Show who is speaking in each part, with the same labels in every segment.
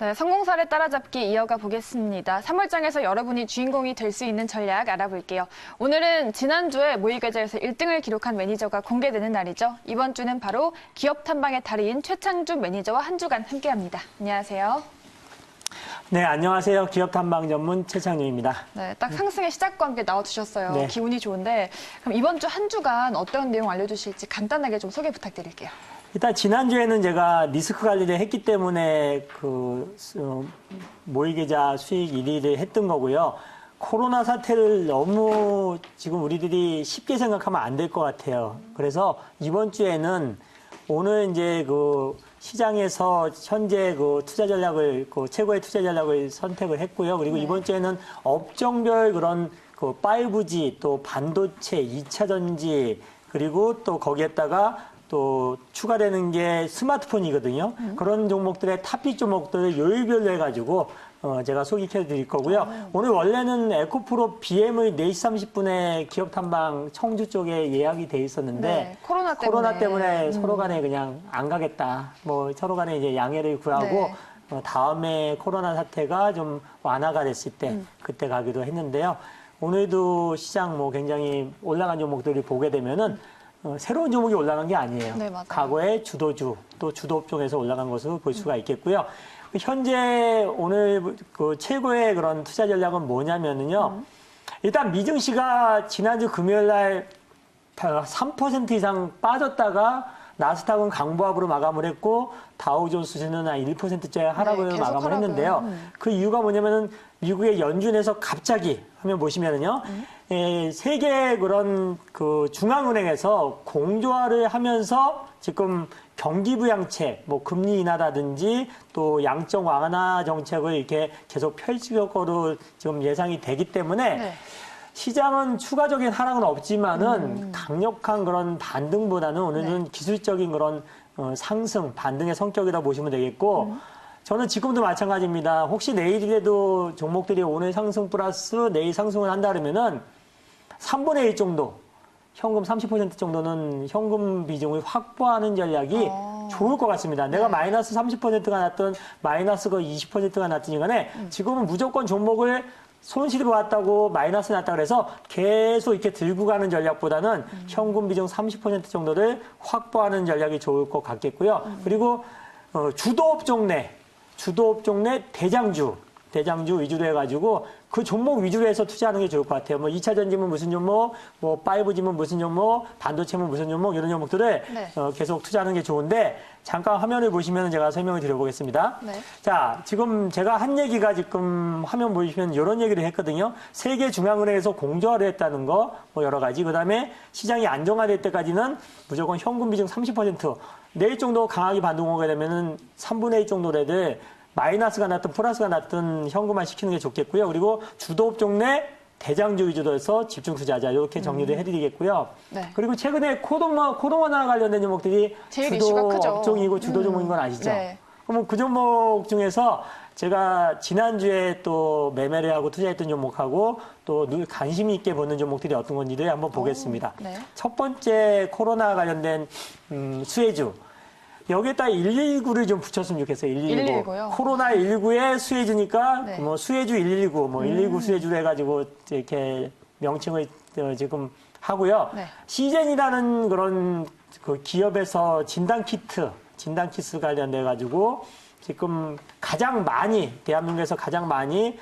Speaker 1: 네, 성공사례 따라잡기 이어가 보겠습니다. 3월장에서 여러분이 주인공이 될 수 있는 전략 알아볼게요. 오늘은 지난주에 모의계좌에서 1등을 기록한 매니저가 공개되는 날이죠. 이번 주는 바로 기업 탐방의 달인 최창준 매니저와 한 주간 함께합니다. 안녕하세요.
Speaker 2: 네, 안녕하세요. 기업 탐방 전문 최창준입니다.
Speaker 1: 네, 딱 상승의 시작과 함께 나와주셨어요.
Speaker 2: 네.
Speaker 1: 기운이 좋은데 그럼 이번 주 한 주간 어떤 내용 알려주실지 간단하게 좀 소개 부탁드릴게요.
Speaker 2: 일단 지난주에는 제가 리스크 관리를 했기 때문에 모의계좌 수익 1위를 했던 거고요. 코로나 사태를 너무 지금 우리들이 쉽게 생각하면 안 될 것 같아요. 그래서 이번 주에는 오늘 이제 시장에서 현재 투자 전략을, 최고의 투자 전략을 선택을 했고요. 그리고 이번 주에는 업종별 그런 5G, 또 반도체, 2차 전지, 그리고 또 거기에다가 또 추가되는 게 스마트폰이거든요. 그런 종목들의 탑픽 종목들을 요일별로 해가지고 제가 소개해 드릴 거고요. 오늘 원래는 에코프로 BM의 4시 30분에 기업 탐방 청주 쪽에 예약이 돼 있었는데
Speaker 1: 네,
Speaker 2: 코로나 때문에 서로 간에 그냥 안 가겠다. 서로 간에 이제 양해를 구하고
Speaker 1: 네.
Speaker 2: 다음에 코로나 사태가 좀 완화가 됐을 때 그때 가기로 했는데요. 오늘도 시장 굉장히 올라간 종목들을 보게 되면은 새로운 종목이 올라간 게 아니에요.
Speaker 1: 네, 맞아요.
Speaker 2: 과거의 주도주, 또 주도 업종에서 올라간 것으로 볼 수가 있겠고요. 현재 오늘 최고의 그런 투자 전략은 뭐냐면요. 일단 미증시가 지난주 금요일 날 3% 이상 빠졌다가 나스닥은 강보합으로 마감을 했고 다우존스는 한 1%째 하락을
Speaker 1: 네,
Speaker 2: 마감을 했는데요. 그 이유가 뭐냐면은 미국의 연준에서 갑자기 하면 보시면은요. 세계 그런 중앙은행에서 공조화를 하면서 지금 경기 부양책, 금리 인하라든지 또 양적 완화 정책을 이렇게 계속 펼칠 거로 지금 예상이 되기 때문에
Speaker 1: 네.
Speaker 2: 시장은 추가적인 하락은 없지만은 강력한 그런 반등보다는 오늘은 기술적인 그런 상승, 반등의 성격이라 보시면 되겠고 저는 지금도 마찬가지입니다. 혹시 내일이라도 종목들이 오늘 상승 플러스 내일 상승을 한다 그러면은 3분의 1 정도, 현금 30% 정도는 현금 비중을 확보하는 전략이 좋을 것 같습니다. 내가 마이너스 30%가 났든 마이너스 20%가 났든 간에 지금은 무조건 종목을 손실이 보았다고 마이너스 났다 그래서 계속 이렇게 들고 가는 전략보다는 현금 비중 30% 정도를 확보하는 전략이 좋을 것 같겠고요. 그리고 주도업종 내 대장주 위주로 해가지고 그 종목 위주로 해서 투자하는 게 좋을 것 같아요. 2차 전지면 무슨 종목, 5G면 무슨 종목, 반도체면 무슨 종목 이런 종목들을 계속 투자하는 게 좋은데 잠깐 화면을 보시면 제가 설명을 드려보겠습니다. 네. 자, 지금 제가 한 얘기가 지금 화면 보시면 이런 얘기를 했거든요. 세계 중앙은행에서 공조화를 했다는 거, 여러 가지. 그 다음에 시장이 안정화될 때까지는 무조건 현금 비중 30%. 내일 정도 강하게 반등하게 되면은 3분의 1 정도라도 마이너스가 났든 플러스가 났든 현금화 시키는 게 좋겠고요. 그리고 주도업종 내 대장주 위주로 해서 집중 투자자 이렇게 정리를 해드리겠고요. 네. 그리고 최근에 코로나 관련된 종목들이 주도업종이고 주도 종목인 건 아시죠? 네. 그럼 그 종목 중에서 제가 지난주에 또 매매를 하고 투자했던 종목하고 또 관심 있게 보는 종목들이 어떤 건지를 한번 보겠습니다. 네. 첫 번째 코로나 관련된 수혜주. 여기에다 119를 좀 붙였으면 좋겠어요. 119. 119요? 코로나19에 수혜주니까 수혜주 119, 119 수혜주로 해가지고 이렇게 명칭을 지금 하고요. 네. 시젠이라는 그런 기업에서 진단키트 관련돼 가지고 지금 대한민국에서 가장 많이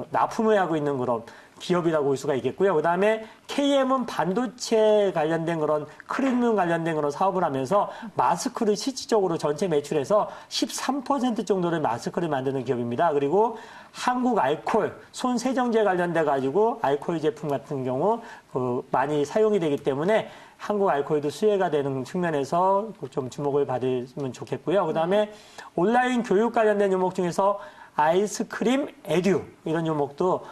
Speaker 2: 납품을 하고 있는 그런 기업이라고 볼 수가 있겠고요. 그 다음에 KM은 반도체 관련된 그런 클린룸 관련된 그런 사업을 하면서 마스크를 실질적으로 전체 매출에서 13% 정도를 마스크를 만드는 기업입니다. 그리고 한국 알코올, 손 세정제 관련돼 가지고 알코올 제품 같은 경우 많이 사용이 되기 때문에 한국 알코올도 수혜가 되는 측면에서 좀 주목을 받으면 좋겠고요. 그 다음에 온라인 교육 관련된 종목 중에서 아이스크림, 에듀 이런 종목도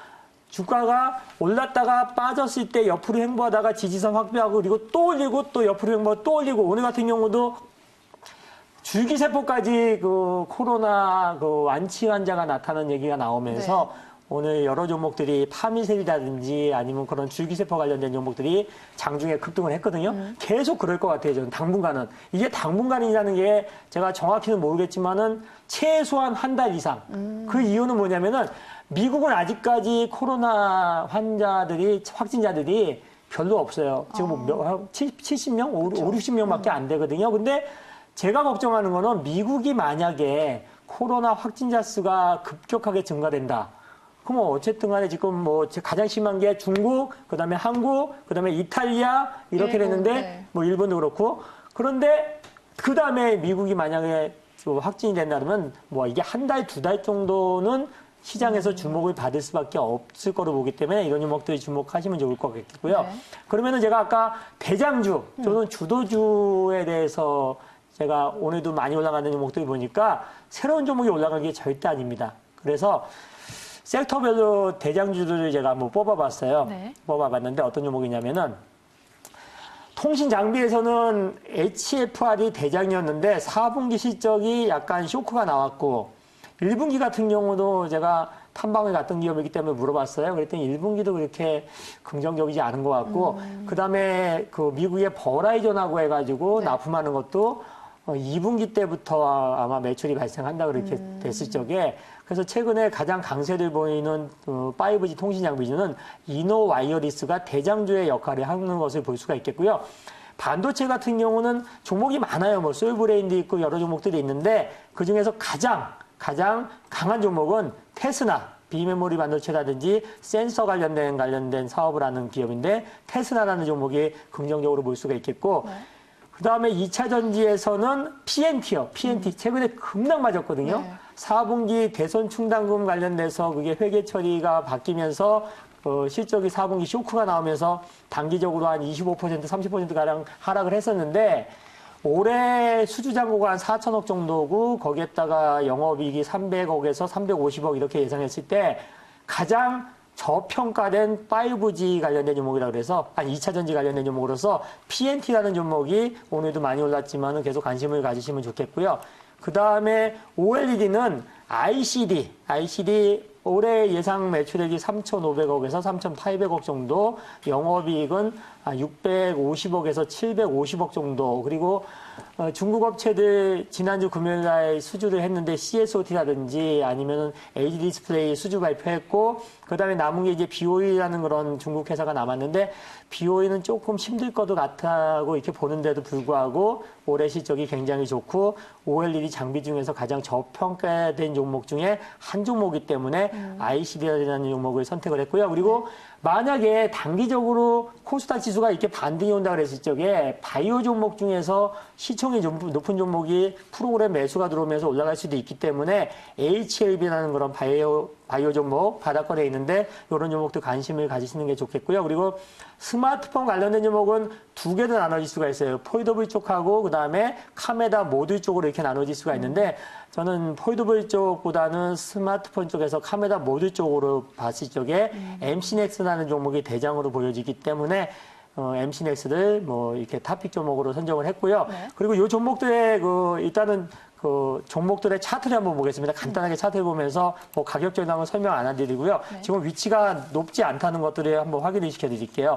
Speaker 2: 주가가 올랐다가 빠졌을 때 옆으로 횡보하다가 지지선 확보하고 그리고 또 올리고 또 옆으로 횡보하고 또 올리고 오늘 같은 경우도 줄기세포까지 코로나 완치 환자가 나타나는 얘기가 나오면서 오늘 여러 종목들이 파미셀이라든지 아니면 그런 줄기세포 관련된 종목들이 장중에 급등을 했거든요. 계속 그럴 것 같아요. 저는 당분간은. 이게 당분간이라는 게 제가 정확히는 모르겠지만은 최소한 한 달 이상. 그 이유는 뭐냐면은 미국은 아직까지 코로나 확진자들이 별로 없어요. 지금 한 70명, 5, 60명밖에 안 되거든요. 근데 제가 걱정하는 거는 미국이 만약에 코로나 확진자 수가 급격하게 증가된다. 그럼 어쨌든 간에 지금 뭐 가장 심한 게 중국, 그다음에 한국, 그다음에 이탈리아 이렇게 됐는데
Speaker 1: 네.
Speaker 2: 뭐 일본도 그렇고 그런데 그다음에 미국이 만약에 확진이 된다면 뭐 이게 한 달, 두 달 정도는 시장에서 주목을 받을 수밖에 없을 거로 보기 때문에 이런 종목들이 주목하시면 좋을 것 같겠고요.
Speaker 1: 네.
Speaker 2: 그러면은 제가 아까 대장주, 저는 주도주에 대해서 제가 오늘도 많이 올라가는 종목들이 보니까 새로운 종목이 올라간 게 절대 아닙니다. 그래서 섹터별로 대장주들을 제가 한번 뽑아봤어요.
Speaker 1: 네.
Speaker 2: 뽑아봤는데 어떤 종목이냐면은 통신 장비에서는 HFR이 대장이었는데 4분기 실적이 약간 쇼크가 나왔고 1분기 같은 경우도 제가 탐방을 갔던 기업이기 때문에 물어봤어요. 그랬더니 1분기도 그렇게 긍정적이지 않은 것 같고 그다음에 그 미국의 버라이전하고 해가지고 납품하는 것도 2분기 때부터 아마 매출이 발생한다 그렇게 됐을 적에 그래서 최근에 가장 강세를 보이는 5G 통신 장비주는 이노 와이어리스가 대장주의 역할을 하는 것을 볼 수가 있겠고요. 반도체 같은 경우는 종목이 많아요. 뭐 솔브레인도 있고 여러 종목들이 있는데 그중에서 가장 강한 종목은 테스나, 비메모리 반도체라든지 센서 관련된 사업을 하는 기업인데 테스나라는 종목이 긍정적으로 볼 수가 있겠고
Speaker 1: 네.
Speaker 2: 그다음에 2차 전지에서는 PNT요. PNT 최근에 급락 맞았거든요.
Speaker 1: 네.
Speaker 2: 4분기 대손 충당금 관련돼서 그게 회계 처리가 바뀌면서 실적이 4분기 쇼크가 나오면서 단기적으로 한 25%, 30%가량 하락을 했었는데 올해 수주잔고가 한 4천억 정도고 거기에다가 영업이익이 300억에서 350억 이렇게 예상했을 때 가장 저평가된 5G 관련된 종목이라 그래서 한 2차 전지 관련된 종목으로서 PNT라는 종목이 오늘도 많이 올랐지만은 계속 관심을 가지시면 좋겠고요. 그 다음에 OLED는 ICD 올해 예상 매출액이 3,500억에서 3,800억 정도, 영업이익은 650억에서 750억 정도, 그리고 중국 업체들 지난주 금요일 날 수주를 했는데 CSOT라든지 아니면 LG 디스플레이 수주 발표했고, 그 다음에 남은 게 이제 BOE라는 그런 중국 회사가 남았는데, BOE는 조금 힘들 것도 같다고 이렇게 보는데도 불구하고 올해 실적이 굉장히 좋고 OLED 장비 중에서 가장 저평가된 종목 중에 한 종목이기 때문에 ICD라는 종목을 선택을 했고요. 그리고 만약에 단기적으로 코스닥 지수가 이렇게 반등이 온다 그랬을 적에 바이오 종목 중에서 시총이 좀 높은 종목이 프로그램 매수가 들어오면서 올라갈 수도 있기 때문에 HLB라는 그런 바이오 종목 바닥권에 있는데 이런 종목도 관심을 가지시는 게 좋겠고요. 그리고 스마트폰 관련된 종목은 두 개로 나눠질 수가 있어요. 폴더블 쪽하고 그다음에 카메라 모듈 쪽으로 이렇게 나눠질 수가 있는데 저는 폴더블 쪽보다는 스마트폰 쪽에서 카메라 모듈 쪽으로 봤을 적에 MC넥스라는 종목이 대장으로 보여지기 때문에 MC넥스를 뭐 이렇게 탑픽 종목으로 선정을 했고요.
Speaker 1: 네.
Speaker 2: 그리고 이 종목들의 일단은 종목들의 차트를 한번 보겠습니다. 간단하게 차트를 보면서 뭐 가격 전망은 설명 안 해드리고요.
Speaker 1: 네.
Speaker 2: 지금 위치가 높지 않다는 것들을 한번 확인을 시켜드릴게요.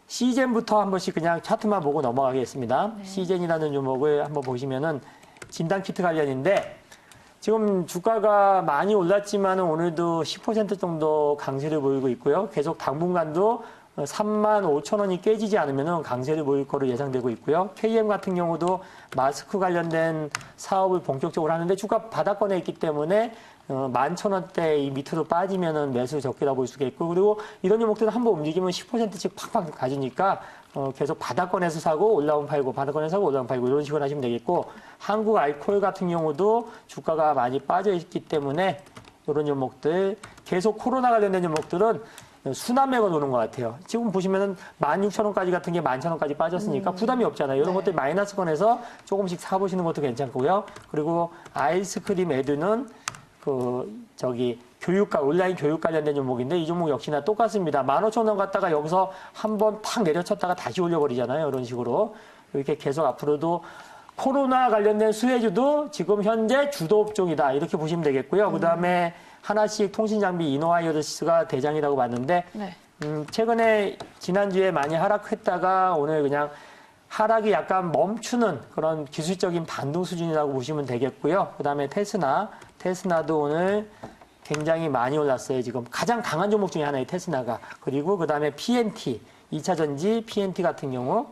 Speaker 2: 시젠부터 한 번씩 그냥 차트만 보고 넘어가겠습니다.
Speaker 1: 네.
Speaker 2: 시젠이라는 종목을 한번 보시면은 진단키트 관련인데 지금 주가가 많이 올랐지만은 오늘도 10% 정도 강세를 보이고 있고요. 계속 당분간도 35,000원이 깨지지 않으면 강세를 보일 거로 예상되고 있고요. KM 같은 경우도 마스크 관련된 사업을 본격적으로 하는데 주가 바닥권에 있기 때문에 11,000원대 이 밑으로 빠지면은 매수 적게다 볼 수가 있고 그리고 이런 종목들은 한번 움직이면 10%씩 팍팍 가지니까 계속 바닥권에서 사고 올라오면 팔고 바닥권에서 사고 올라오면 팔고 이런 식으로 하시면 되겠고 한국 알코올 같은 경우도 주가가 많이 빠져 있기 때문에 이런 종목들 계속 코로나 관련된 종목들은 순환매가 도는 것 같아요. 지금 보시면은 16,000원까지 같은 게 11,000원까지 빠졌으니까 부담이 없잖아요. 이런
Speaker 1: 네.
Speaker 2: 것들 마이너스권에서 조금씩 사보시는 것도 괜찮고요. 그리고 아이스크림 애드는 교육과 온라인 교육 관련된 종목인데 이 종목 역시나 똑같습니다. 15,000원 갔다가 여기서 한번 팍 내려쳤다가 다시 올려버리잖아요. 이런 식으로 이렇게 계속 앞으로도 코로나 관련된 수혜주도 지금 현재 주도 업종이다. 이렇게 보시면 되겠고요. 그다음에 하나씩 통신장비 이노와이어스가 대장이라고 봤는데
Speaker 1: 네.
Speaker 2: 최근에 지난주에 많이 하락했다가 오늘 그냥 하락이 약간 멈추는 그런 기술적인 반등 수준이라고 보시면 되겠고요. 그다음에 테스나도 오늘 굉장히 많이 올랐어요. 지금 가장 강한 종목 중에 하나의 테스나가. 그리고 그다음에 PNT, 2차 전지 PNT 같은 경우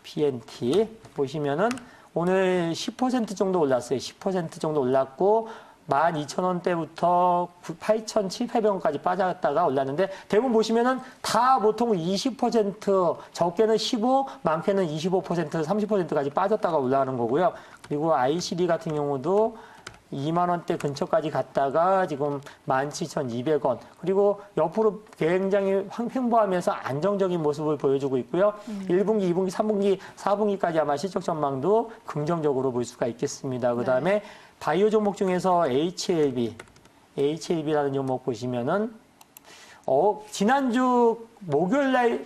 Speaker 2: PNT 보시면은 오늘 10% 정도 올랐어요. 10% 정도 올랐고 12,000원대부터 8,700원까지 빠졌다가 올랐는데 대부분 보시면은 다 보통 20% 적게는 15, 많게는 25%, 30%까지 빠졌다가 올라가는 거고요. 그리고 ICD 같은 경우도 2만 원대 근처까지 갔다가 지금 17,200원. 그리고 옆으로 굉장히 횡보하면서 안정적인 모습을 보여주고 있고요. 1분기, 2분기, 3분기, 4분기까지 아마 실적 전망도 긍정적으로 볼 수가 있겠습니다. 그다음에 바이오 종목 중에서 HLB라는 종목 보시면은 지난주 목요일 날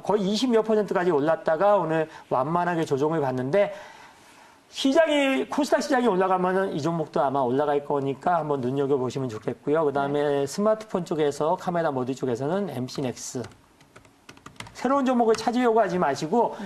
Speaker 2: 거의 20몇 %까지 올랐다가 오늘 완만하게 조정을 받는데 코스닥 시장이 올라가면은 이 종목도 아마 올라갈 거니까 한번 눈여겨보시면 좋겠고요. 그 다음에 스마트폰 쪽에서, 카메라 모듈 쪽에서는 MC넥스. 새로운 종목을 찾으려고 하지 마시고,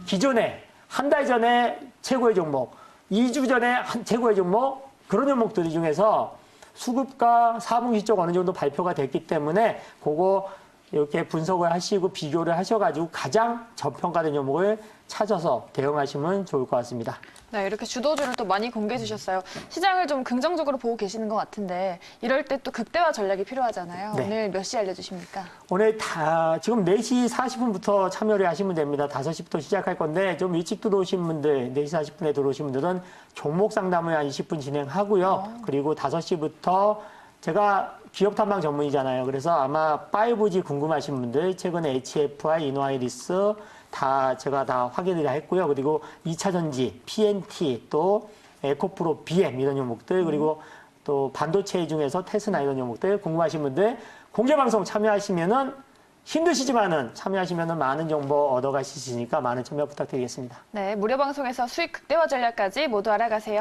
Speaker 2: 기존에, 한 달 전에 최고의 종목, 2주 전에 최고의 종목, 그런 종목들 중에서 수급과 4분기 실적 어느 정도 발표가 됐기 때문에 그거 이렇게 분석을 하시고 비교를 하셔가지고 가장 저평가된 종목을 찾아서 대응하시면 좋을 것 같습니다.
Speaker 1: 네, 이렇게 주도주를 또 많이 공개해 주셨어요. 시장을 좀 긍정적으로 보고 계시는 것 같은데 이럴 때 또 극대화 전략이 필요하잖아요.
Speaker 2: 네.
Speaker 1: 오늘 몇 시 알려주십니까?
Speaker 2: 오늘 지금 4시 40분부터 참여를 하시면 됩니다. 5시부터 시작할 건데 좀 일찍 들어오신 분들, 4시 40분에 들어오신 분들은 종목 상담을 한 20분 진행하고요. 그리고 5시부터 제가 기업 탐방 전문이잖아요. 그래서 아마 5G 궁금하신 분들, 최근에 HFI, 이노아이리스 제가 다 확인을 했고요. 그리고 2차 전지, PNT, 또 에코프로, BM 이런 종목들, 그리고 또 반도체 중에서 테스나 이런 종목들 궁금하신 분들 공개방송 참여하시면은 힘드시지만은 참여하시면은 많은 정보 얻어가실 수 있으니까 많은 참여 부탁드리겠습니다.
Speaker 1: 네, 무료 방송에서 수익 극대화 전략까지 모두 알아가세요.